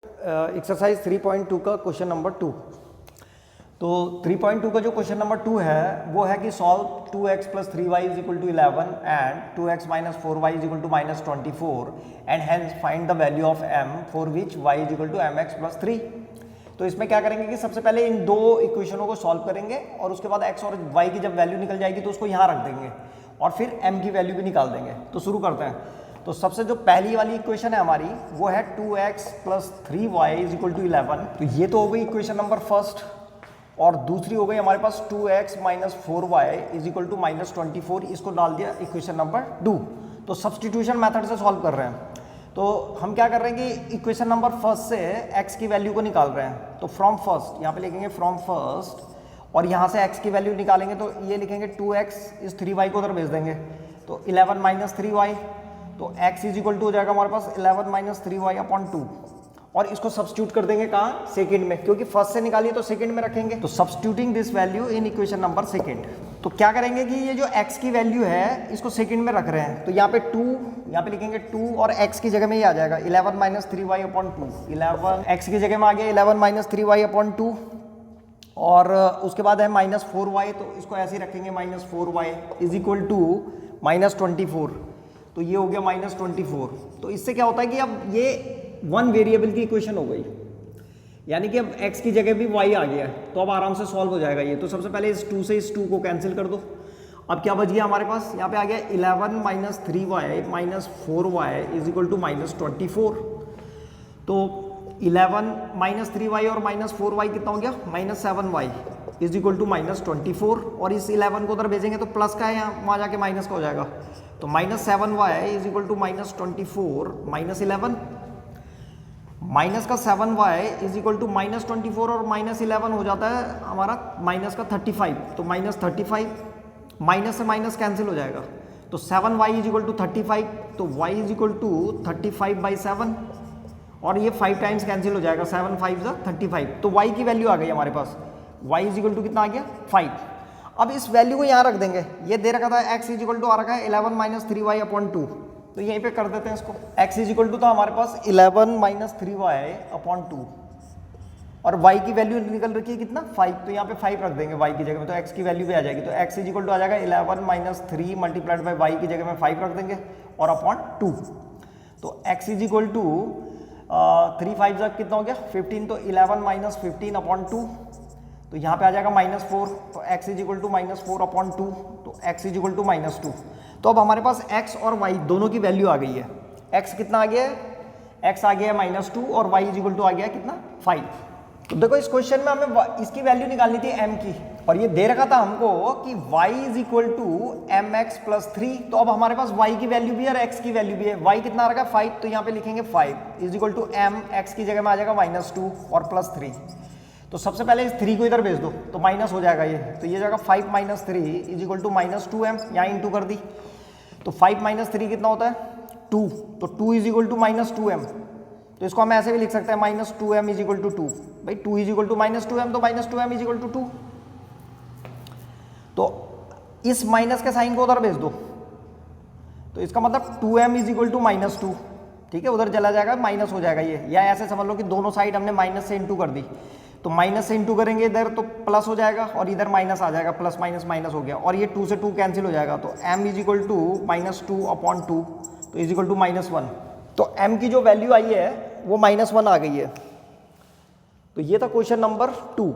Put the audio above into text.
Exercise 3.2 का question number 2। तो 3.2 का जो क्वेश्चन नंबर 2 है वो है कि solve 2x plus 3y is equal to 11 and 2x minus 4y is equal to minus 24 and hence find the value of m for which y is equal to mx plus 3। तो इसमें क्या करेंगे कि सबसे पहले इन दो इक्वेशनों को सॉल्व करेंगे और उसके बाद x और y की जब वैल्यू निकल जाएगी तो उसको यहाँ रख देंगे और फिर m की वैल्यू भी निकाल देंगे। तो शुरू करते हैं। तो सबसे जो पहली वाली इक्वेशन है हमारी वो है 2x plus 3y is equal to 11। तो ये तो हो गई इक्वेशन नंबर फर्स्ट और दूसरी हो गई हमारे पास 2x minus 4y is equal to minus 24। इसको डाल दिया इक्वेशन नंबर 2। तो सब्सटीट्यूशन मेथड से सॉल्व कर रहे हैं। तो हम क्या कर रहे हैं कि इक्वेशन नंबर फर्स्ट से x की वैल्यू को निकाल रहे हैं। तो फ्रॉम फर्स्ट यहाँ पे लिखेंगे फ्रॉम फर्स्ट और यहाँ से x की वैल्यू निकालेंगे तो ये लिखेंगे 2x इस 3y को उधर भेज देंगे तो 11 माइनस 3y। तो x इज इक्वल टू हो जाएगा हमारे पास 11 माइनस 3y अपॉन 2 और इसको सब्स्टिट्यूट कर देंगे कहाँ, सेकंड में, क्योंकि फर्स्ट से निकालिए तो सेकंड में रखेंगे। तो substituting this value in equation number second. तो क्या करेंगे कि ये जो x की वैल्यू है इसको सेकंड में रख रहे हैं तो यहाँ पे 2, यहाँ पे लिखेंगे 2 और x की जगह में ये आ जाएगा 11 माइनस 3y अपॉन 2। 11 x की जगह में आ गया 11 माइनस 3y अपॉन 2 और उसके बाद है माइनस 4y। तो इसको ऐसे ही रखेंगे minus 4y is equal to minus 24। तो ये हो गया माइनस 24। तो इससे क्या होता है कि अब ये वन वेरिएबल की इक्वेशन हो गई, यानी कि अब x की जगह भी y आ गया है तो अब आराम से सॉल्व हो जाएगा ये। तो सबसे पहले इस 2 से इस 2 को कैंसिल कर दो। अब क्या बच गया हमारे पास, यहाँ पे आ गया 11 minus 3y minus 4y is equal to minus 24। तो 11 माइनस 3y और माइनस 4y कितना हो गया, minus 7y is equal to minus 24। और इस 11 को उधर भेजेंगे तो प्लस का है, यहाँ वहाँ जाके माइनस का हो जाएगा। तो minus 7y is equal to minus 24 minus 11। Minus का 7y is equal to minus 24 और माइनस 11 हो जाता है हमारा माइनस का 35। तो माइनस 35, माइनस से माइनस कैंसिल हो जाएगा। तो 7y इज इक्वल टू 35। तो y इज इक्वल टू 35/7 और ये 5 टाइम्स कैंसिल हो जाएगा, 7 5 35। तो y की वैल्यू आ गई हमारे पास, y इज इक्वल टू कितना आ गया 5। अब इस वैल्यू को यहाँ रख देंगे। ये दे रखा था x इज इक्वल टू आ रखा है 11 माइनस 3y अपॉन 2। तो यहीं पे कर देते हैं इसको। x इज इक्वल टू था हमारे पास 11 माइनस 3y अपॉन 2 और y की वैल्यू निकल रखी है कितना 5। तो यहाँ पे 5 रख देंगे y की जगह में तो x की वैल्यू भी आ जाएगी। तो x इज इक्वल टू आ जाएगा 11 माइनस 3 मल्टीप्लाइड बाई y की जगह में 5 रख देंगे और अपॉन 2। तो x इज इक्वल टू 3 5 कितना हो गया 15। तो 11 माइनस 15 अपॉन 2। तो यहाँ पे आ जाएगा माइनस 4। तो x is equal to minus 4 upon 2। तो x is equal to minus 2। तो अब हमारे पास x और y दोनों की वैल्यू आ गई है। x कितना आ गया है, x आ गया है माइनस 2 और y इज इक्वल टू आ गया है कितना 5। तो देखो इस क्वेश्चन में हमें इसकी वैल्यू निकालनी थी m की और ये दे रखा था हमको कि y is equal to mx plus 3। तो अब हमारे पास y की वैल्यू भी है और x की वैल्यू भी है। y कितना आ रखा है 5। तो यहाँ पे लिखेंगे 5 is equal to m, x की जगह में आ जाएगा माइनस 2 और प्लस 3। तो सबसे पहले इस 3 को इधर भेज दो तो माइनस हो जाएगा ये। तो ये जाएगा 5 minus 3 is equal to minus 2m, यहाँ इंटू कर दी। तो 5 माइनस 3 कितना होता है 2। तो 2 is equal to minus 2m। तो इसको हम ऐसे भी लिख सकते हैं minus 2m is equal to 2। भाई 2 is equal to minus 2m तो minus 2m is equal to 2। तो इस माइनस के साइन को उधर भेज दो तो इसका मतलब 2m is equal to minus 2। ठीक है, उधर चला जाएगा माइनस हो जाएगा ये, या ऐसे समझ लो कि दोनों साइड हमने माइनस से इंटू कर दी। तो माइनस से इंटू करेंगे इधर तो प्लस हो जाएगा और इधर माइनस आ जाएगा, प्लस माइनस माइनस हो गया और ये 2 से 2 कैंसिल हो जाएगा। तो m is equal to minus 2 upon 2 तो इज इक्वल टू माइनस 1। तो m की जो वैल्यू आई है वो माइनस 1 आ गई है। तो ये था क्वेश्चन नंबर 2।